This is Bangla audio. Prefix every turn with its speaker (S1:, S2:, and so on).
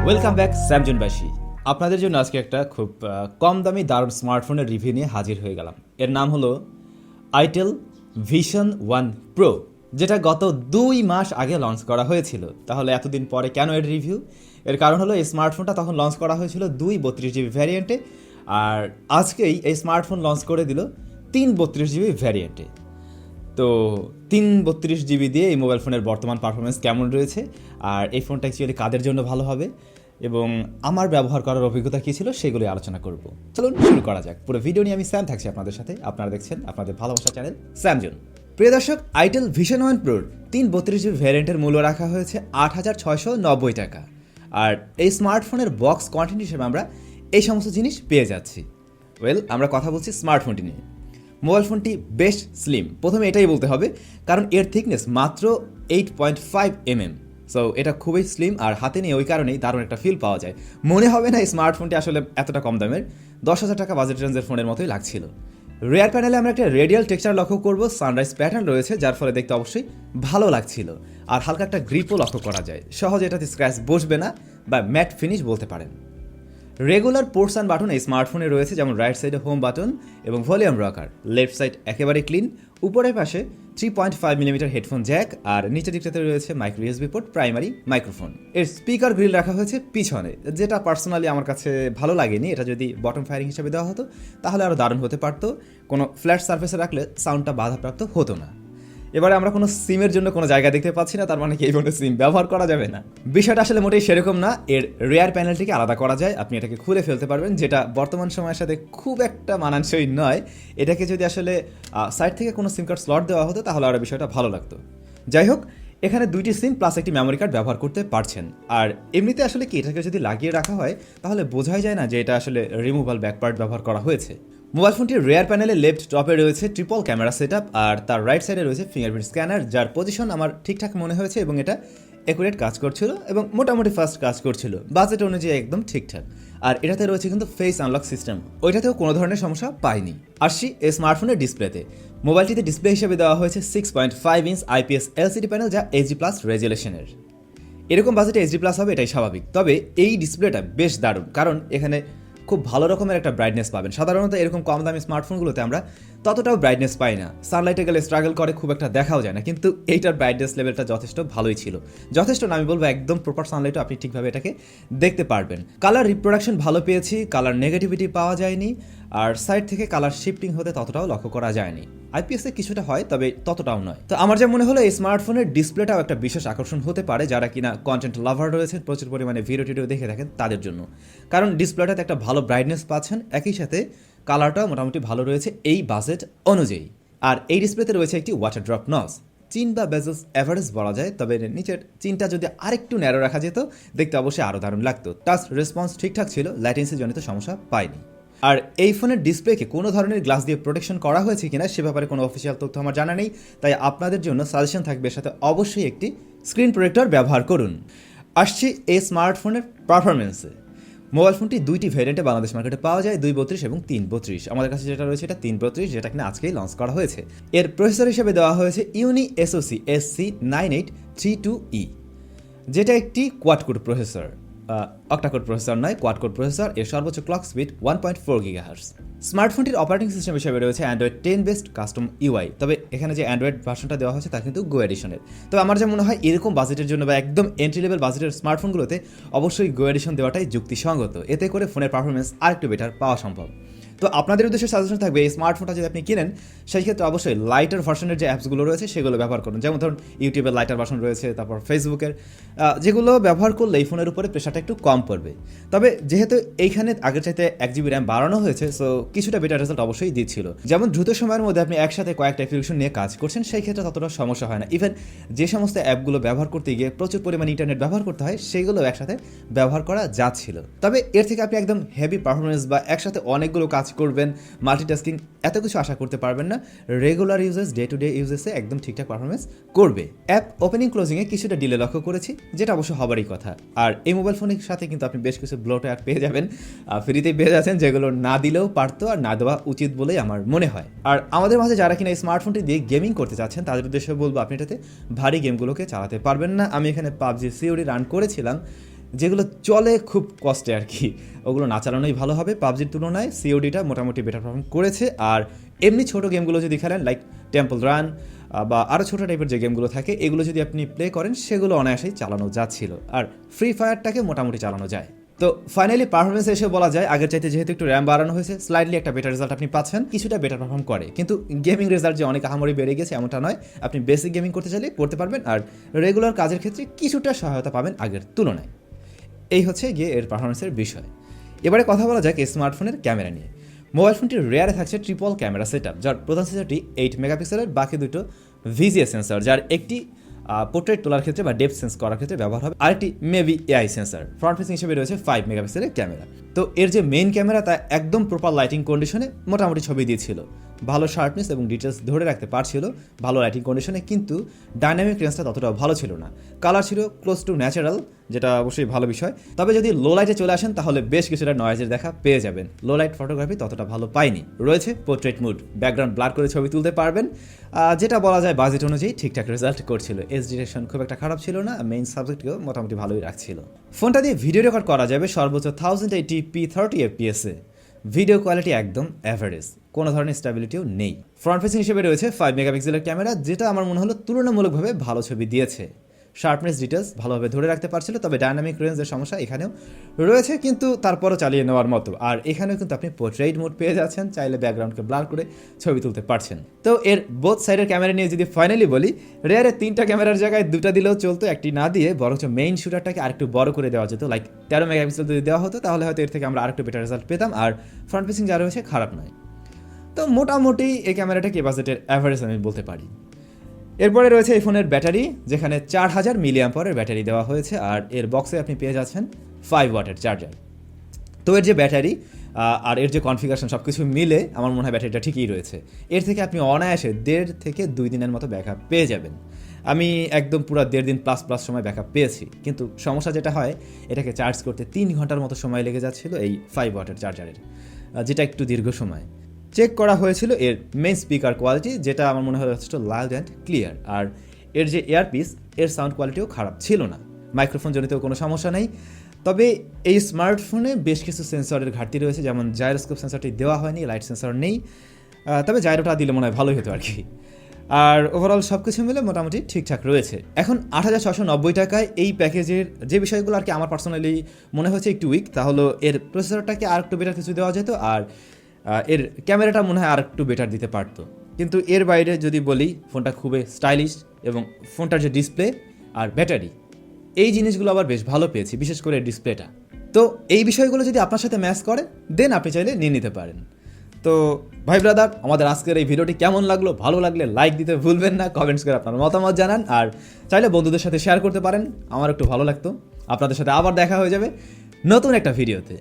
S1: Welcome back স্যামজনবাসী। আপনাদের জন্য আজকে একটা খুব কম দামি দারুণ স্মার্টফোনের রিভিউ নিয়ে হাজির হয়ে গেলাম। এর নাম হলো আইটেল ভিশন 1 প্রো, যেটা গত 2 মাস আগে লঞ্চ করা হয়েছিল। তাহলে এতদিন পরে কেন এর রিভিউ? এর কারণ হলো এই স্মার্টফোনটা তখন লঞ্চ করা হয়েছিল 232GB ভ্যারিয়েন্টে, আর আজকেই এই স্মার্টফোন লঞ্চ করে দিল 332GB ভ্যারিয়েন্টে। তো 332GB দিয়ে এই মোবাইল ফোনের বর্তমান পারফরমেন্স কেমন রয়েছে, আর এই ফোনটা অ্যাকচুয়ালি কাদের জন্য ভালো হবে এবং আমার ব্যবহার করার অভিজ্ঞতা কী ছিল সেগুলি আলোচনা করব। চলুন শুরু করা যাক। পুরো ভিডিও নিয়ে আমি স্যাম থাকছি আপনাদের সাথে। আপনারা দেখছেন আপনাদের ভালোবাসা চ্যানেল স্যামজন। প্রিয় দর্শক, আইটেল ভিশন 1 প্রোর 332GB ভ্যারিয়েন্টের মূল্য রাখা হয়েছে 8,690 টাকা। আর এই স্মার্টফোনের বক্স কন্টেন্ট হিসেবে আমরা এই সমস্ত জিনিস পেয়ে যাচ্ছি। আমরা কথা বলছি স্মার্টফোনটি নিয়ে। মোবাইল ফোনটি বেশ স্লিম, প্রথমে এটাই বলতে হবে, কারণ এর থিকনেস মাত্র 8.5 mm। সো এটা খুবই স্লিম, আর হাতে নিয়ে ওই কারণেই দারুণ একটা ফিল পাওয়া যায়। মনে হবে না এই স্মার্টফোনটি আসলে এতটা কম দামের, 10,000 টাকা বাজেট রেঞ্জের ফোনের মতোই লাগছিল। রেয়ার প্যানেলে আমরা একটা রেডিয়াল টেক্সচার লক্ষ্য করব, সানরাইজ প্যাটার্ন রয়েছে, যার ফলে দেখতে অবশ্যই ভালো লাগছিল। আর হালকা একটা গ্রিপও লক্ষ্য করা যায়, সহজে এটাতে স্ক্র্যাচ বসবে না বা ম্যাট ফিনিশ বলতে পারেন। রেগুলার পোর্টস অ্যান্ড বাটন এই স্মার্টফোনে রয়েছে, যেমন রাইট সাইডে হোম বাটন এবং ভলিউম রকার, লেফট সাইড একেবারে ক্লিন, উপরের পাশে 3.5mm হেডফোন জ্যাক, আর নিচের দিকটাতে রয়েছে micro USB port, primary microphone. এর স্পিকার গ্রিল রাখা হয়েছে পিছনে, যেটা পার্সোনালি আমার কাছে ভালো লাগেনি। এটা যদি বটম ফায়ারিং হিসেবে দেওয়া হতো তাহলে আরও দারুণ হতে পারতো। কোনো ফ্ল্যাট সার্ফেসে রাখলে সাউন্ডটা বাধাপ্রাপ্ত হতো না। এবারে আমরা কোনো সিমের জন্য কোনো জায়গা দেখতে পাচ্ছি না, তার মানে কি এই ফোনে সিম ব্যবহার করা যাবে না? বিষয়টা আসলে মোটেই সেরকম না। এর রেয়ার প্যানেলটিকে আলাদা করা যায়, আপনি এটাকে খুলে ফেলতে পারবেন, যেটা বর্তমান সময়ের সাথে খুব একটা মানানসই নয়। এটাকে যদি আসলে সাইড থেকে কোনো সিম কার্ড স্লট দেওয়া হতো তাহলে আরও বিষয়টা ভালো লাগতো। যাই হোক, এখানে 2টি সিম প্লাস একটি মেমোরি কার্ড ব্যবহার করতে পারছেন। আর এমনিতে আসলে কি এটাকে যদি লাগিয়ে রাখা হয় তাহলে বোঝাই যায় না যে এটা আসলে রিমুভাল ব্যাকপার্ট ব্যবহার করা হয়েছে। মোবাইল ফোনটির রেয়ার প্যানেলে লেফট টপে রয়েছে ট্রিপল ক্যামেরা সেটআপ, আর তার রাইট সাইডে রয়েছে ফিঙ্গারপ্রিন্ট স্ক্যানার, যার পজিশন আমার ঠিকঠাক মনে হয়েছে এবং এটা অ্যাকুরেট কাজ করছিল এবং মোটামুটি ফাস্ট কাজ করছিল, বাজেট অনুযায়ী একদম ঠিকঠাক। আর এটাতে রয়েছে কিন্তু ফেস আনলক সিস্টেম, ওইটাতেও কোনো ধরনের সমস্যা পাইনি। আসছি এই স্মার্টফোনের ডিসপ্লেতে। মোবাইলটিতে ডিসপ্লে হিসেবে দেওয়া হয়েছে 6.5 ইঞ্চ IPS LCD প্যানেল, যা HD+ রেজুলেশনের। এরকম বাজেটে HD+ হবে এটাই স্বাভাবিক, তবে এই ডিসপ্লেটা বেশ দারুণ, কারণ এখানে খুব ভালো রকমের একটা ব্রাইটনেস পাবেন। সাধারণত এরকম কম দামি স্মার্টফোনগুলোতে আমরা ততটাও ব্রাইটনেস পাই না, সানলাইটে গেলে স্ট্রাগল করে, খুব একটা দেখাও যায় না। কিন্তু এইটার ব্রাইটনেস লেভেলটা যথেষ্ট ভালোই ছিল। যথেষ্ট না আমি বলবো, একদম প্রপার সানলাইটও আপনি ঠিকভাবে এটাকে দেখতে পারবেন। কালার রিপ্রোডাকশন ভালো পেয়েছি, কালার নেগেটিভিটি পাওয়া যায়নি, আর সাইড থেকে কালার শিফটিং হতে ততটাও লক্ষ্য করা যায়নি। IPS-এ কিছুটা হয়, তবে ততটাও নয়। তো আমার যা মনে হলো এই স্মার্টফোনের ডিসপ্লেটাও একটা বিশেষ আকর্ষণ হতে পারে যারা কিনা কন্টেন্ট লাভার রয়েছেন, প্রচুর পরিমাণে ভিডিও টিডিও দেখে থাকেন তাদের জন্য। কারণ ডিসপ্লেটাতে একটা ভালো ব্রাইটনেস পাচ্ছেন, একই সাথে কালারটাও মোটামুটি ভালো রয়েছে এই বাজেট অনুযায়ী। আর এই ডিসপ্লেতে রয়েছে একটি ওয়াটারড্রপ নচ, চিন বা বেজেলস এভারেজ বলা যায়, তবে নিচের চিনটা যদি আরেকটু ন্যারো রাখা যেত দেখতে অবশ্যই আরও দারুণ লাগতো। টাচ রেসপন্স ঠিকঠাক ছিল, ল্যাটেন্সি জনিত সমস্যা পাইনি। আর এই ফোনের ডিসপ্লেকে কোনো ধরনের গ্লাস দিয়ে প্রোটেকশন করা হয়েছে কিনা সে ব্যাপারে কোনো অফিসিয়াল তথ্য আমার জানা নেই, তাই আপনাদের জন্য সাজেশন থাকবে এর সাথে অবশ্যই একটি স্ক্রিন প্রোটেক্টর ব্যবহার করুন। আসছি এই স্মার্টফোনের পারফরমেন্সে। মোবাইল ফোনটি 2টি ভ্যারিয়েন্টে বাংলাদেশ মার্কেটে পাওয়া যায়, 232 এবং 332। আমাদের কাছে যেটা রয়েছে এটা 332, যেটা কিনা আজকেই লঞ্চ করা হয়েছে। এর প্রসেসর হিসেবে দেওয়া হয়েছে ইউনি SoC SC9832E, যেটা একটি quad core processor, octa core processor নয়, কোয়াড কোর প্রসেসর। এর সর্বোচ্চ ক্লক স্পিড 1.4 GHz। স্মার্টফোনটির অপারেটিং সিস্টেম হিসেবে রয়েছে AndroidTM বেসড কাস্টম UI, তবে এখানে যে অ্যান্ড্রয়েড ভার্সনটা দেওয়া হয়েছে তা কিন্তু গো এডিশনের। তবে আমার যা মনে হয় এরকম বাজেটের জন্য বা একদম এন্ট্রি লেভেল বাজেটের স্মার্টফোনগুলোতে অবশ্যই গো এডিশন দেওয়াটাই যুক্তিসঙ্গত, এতে করে ফোনের পারফরমেন্স আরেকটু বেটার পাওয়া সম্ভব। তো আপনাদের উদ্দেশ্যে সাজেশন থাকবে এই স্মার্টফোনটা যদি আপনি কিনেন সেই ক্ষেত্রে অবশ্যই লাইটার ভার্সনের যে অ্যাপসগুলো রয়েছে সেগুলো ব্যবহার করুন। যেমন ধরুন ইউটিউবের লাইটার ভার্সন রয়েছে, তারপর ফেসবুকের, যেগুলো ব্যবহার করলে এই ফোনের উপরে প্রেশারটা একটু কম পড়বে। তবে যেহেতু এইখানে আগের চাইতে 1GB র্যাম বাড়ানো হয়েছে, সো কিছুটা বেটার রেজাল্ট অবশ্যই দিচ্ছিল। যেমন দ্রুত সময়ের মধ্যে আপনি একসাথে কয়েকটা অ্যাপ্লিকেশন নিয়ে কাজ করছেন, সেই ক্ষেত্রে ততটা সমস্যা হয় না। ইভেন যে সমস্ত অ্যাপগুলো ব্যবহার করতে গিয়ে প্রচুর পরিমাণে ইন্টারনেট ব্যবহার করতে হয় সেগুলো একসাথে ব্যবহার করা যাচ্ছিল। তবে এর থেকে আপনি একদম হেভি পারফরমেন্স বা একসাথে অনেকগুলো কাজ করবেন, মাল্টিটাস্কিং, এত কিছু আশা করতে পারবেন না। Regular usages, day to day ইউজেসে একদম ঠিকঠাক পারফরমেন্স করবে। অ্যাপ ওপেনিং ক্লোজিংয়ে কিছুটা ডিলে লক্ষ্য করেছি, যেটা অবশ্য হবারই কথা। আর এই মোবাইল ফোনের সাথে কিন্তু আপনি বেশ কিছু ব্লোটওয়্যার পেয়ে যাবেন, ফ্রিতেই পেয়ে যাচ্ছেন, যেগুলো না দিলেও পারতো আর না দেওয়া উচিত বলেই আমার মনে হয়। আর আমাদের মাঝে যারা কিনা এই স্মার্টফোনটি দিয়ে গেমিং করতে চাচ্ছেন তাদের উদ্দেশ্যে বলবো আপনি এটাতে ভারী গেমগুলোকে চালাতে পারবেন না। আমি এখানে PUBG COD রান করেছিলাম, যেগুলো চলে খুব কষ্টে আর কি, ওগুলো না চালানোই ভালো হবে। পাবজির তুলনায় সিওডিটা মোটামুটি বেটার পারফর্ম করেছে। আর এমনি ছোটো গেমগুলো যদি খেলেন লাইক টেম্পল রান বা আরও ছোটো টাইপের যে গেমগুলো থাকে, এগুলো যদি আপনি প্লে করেন সেগুলো অনায়াসেই চালানো যাচ্ছিল। আর ফ্রি ফায়ারটাকে মোটামুটি চালানো যায়। তো ফাইনালি পারফরমেন্স এসে বলা যায় আগের চাইতে যেহেতু একটু র্যাম বাড়ানো হয়েছে, স্লাইডলি একটা বেটার রেজাল্ট আপনি পাচ্ছেন, কিছুটা বেটার পারফর্ম করে। কিন্তু গেমিং রেজাল্ট যে অনেক আহামরি বেড়ে গেছে এমনটা নয়। আপনি বেসিক গেমিং করতে চাইলে করতে পারবেন, আর রেগুলার কাজের ক্ষেত্রে কিছুটা সহায়তা পাবেন আগের তুলনায়। এই হচ্ছে গিয়ে এর পারফরমেন্সের বিষয়। এবারে কথা বলা যাক এই স্মার্টফোনের ক্যামেরা নিয়ে। মোবাইল ফোনটির রেয়ারে থাকছে ট্রিপল ক্যামেরা সেটআপ, যার প্রধান সেন্সরটি 8 মেগাপিক্সেলের, বাকি দুটো ভিজিএস সেন্সর, যার একটি পোর্ট্রেট তোলার ক্ষেত্রে বা ডেপথ সেন্স করার ক্ষেত্রে ব্যবহার হবে, আরেকটি maybe AI sensor. Front facing হিসেবে রয়েছে 5 মেগাপিক্সেলের ক্যামেরা। তো এর যে মেইন ক্যামেরা তা একদম প্রপার লাইটিং কন্ডিশনে মোটামুটি ছবি দিয়েছিল, ভালো শার্পনেস এবং ডিটেলস ধরে রাখতে পারছিল ভালো লাইটিং কন্ডিশনে, কিন্তু ডাইনামিক রেঞ্জটা ততটা ভালো ছিল না। কালার ছিল ক্লোজ টু ন্যাচারাল, যেটা অবশ্যই ভালো বিষয়। তবে যদি লো লাইটে চলে আসেন তাহলে বেশ কিছুটা নয়েজের দেখা পেয়ে যাবেন। লো লাইট ফটোগ্রাফি ততটা ভালো পাইনি। রয়েছে পোর্ট্রেট মুড, ব্যাকগ্রাউন্ড ব্লার করে ছবি তুলতে পারবেন, যেটা বলা যায় বাজেট অনুযায়ী ঠিকঠাক রেজাল্ট করছিল। এস ডিরেকশন খুব একটা খারাপ ছিল না, মেইন সাবজেক্টকেও মোটামুটি ভালোই রাখছিল। ফোনটা দিয়ে ভিডিও রেকর্ড করা যাবে সর্বোচ্চ 1080p 30 fps এ। ভিডিও কোয়ালিটি একদম অ্যাভারেজ, কোনো ধরনের স্টেবিলিটিও নেই। ফ্রন্ট ফেসিং হিসেবে রয়েছে 5 মেগাপিক্সেলের ক্যামেরা, যেটা আমার মনে হলো তুলনামূলকভাবে ভালো ছবি দিয়েছে। শার্পনেস ডিটেলস ভালোভাবে ধরে রাখতে পারছিল, তবে ডাইনামিক রেঞ্জের সমস্যা এখানেও রয়েছে, কিন্তু তারপরও চালিয়ে নেওয়ার মতো। আর এখানেও কিন্তু আপনি পোর্ট্রেট মোড পেয়ে যাচ্ছেন, চাইলে ব্যাকগ্রাউন্ডকে ব্লার করে ছবি তুলতে পারছেন। তো এর বোথ সাইডের ক্যামেরা নিয়ে যদি ফাইনালি বলি, রেয়ারে 3টা ক্যামেরার জায়গায় 2টা দিলেও চলতো, একটি না দিয়ে বরঞ্চ মেইন শুটারটাকে আরেকটু বড় করে দেওয়া যেত, লাইক 13 মেগাপিক্সেল যদি দেওয়া হতো তাহলে হয়তো এর থেকে আমরা আরেকটু বেটার রেজাল্ট পেতাম। আর ফ্রন্ট ফেসিং যা রয়েছে খারাপ নয়। তো মোটামুটি এই ক্যামেরাটা কি বাজেটের অ্যাভারেজ আমি বলতে পারি। এরপরে রয়েছে এই ফোনের ব্যাটারি, যেখানে 4000 মিলিঅ্যাম্পারের ব্যাটারি দেওয়া হয়েছে, আর এর বক্সে আপনি পেয়ে যাচ্ছেন 5 ওয়াটের চার্জার। তো এর যে ব্যাটারি আর এর যে কনফিগারেশন সব কিছু মিলে আমার মনে হয় ব্যাটারিটা ঠিকই রয়েছে। এর থেকে আপনি অনায়াসে 1.5 থেকে 2 দিনের মতো ব্যাকআপ পেয়ে যাবেন। আমি একদম পুরো 1.5 দিন প্লাস সময় ব্যাকআপ পেয়েছি, কিন্তু সমস্যা যেটা হয় এটাকে চার্জ করতে 3 ঘন্টার মতো সময় লেগে যাচ্ছিল এই 5 ওয়াটের চার্জারের, যেটা একটু দীর্ঘ সময়। চেক করা হয়েছিল এর মেইন স্পিকার কোয়ালিটি, যেটা আমার মনে হয় যথেষ্ট লাউড অ্যান্ড ক্লিয়ার। আর এর যে এয়ারপিস, এর সাউন্ড কোয়ালিটিও খারাপ ছিল না। মাইক্রোফোন জনিত কোনো সমস্যা নেই। তবে এই স্মার্টফোনে বেশ কিছু সেন্সরের ঘাটতি রয়েছে, যেমন জাইরোস্কোপ সেন্সরটি দেওয়া হয়নি, লাইট সেন্সর নেই। তবে জাইরোটা দিলে মনে হয় ভালোই হতো আর কি। আর ওভারঅল সব কিছু মিলে মোটামুটি ঠিকঠাক রয়েছে। এখন 8690 টাকায় এই প্যাকেজের যে বিষয়গুলো আর কি আমার পার্সোনালি মনে হচ্ছে একটু উইক, তাহলে এর প্রসেসরটাকে আর একটু বেটার কিছু দেওয়া যেত, আর এর ক্যামেরাটা মনে হয় আর একটু বেটার দিতে পারতো। কিন্তু এর বাইরে যদি বলি, ফোনটা খুবই স্টাইলিশ, এবং ফোনটার যে ডিসপ্লে আর ব্যাটারি, এই জিনিসগুলো আবার বেশ ভালো পেয়েছি, বিশেষ করে ডিসপ্লেটা। তো এই বিষয়গুলো যদি আপনার সাথে ম্যাচ করে দেন আপনি চাইলে নিয়ে নিতে পারেন। তো ভাই ব্রাদার, আমাদের আজকের এই ভিডিওটি কেমন লাগলো? ভালো লাগলে লাইক দিতে ভুলবেন না, কমেন্টস করে আপনার মতামত জানান, আর চাইলে বন্ধুদের সাথে শেয়ার করতে পারেন, আমার একটু ভালো লাগতো। আপনাদের সাথে আবার দেখা হয়ে যাবে নতুন একটা ভিডিওতে।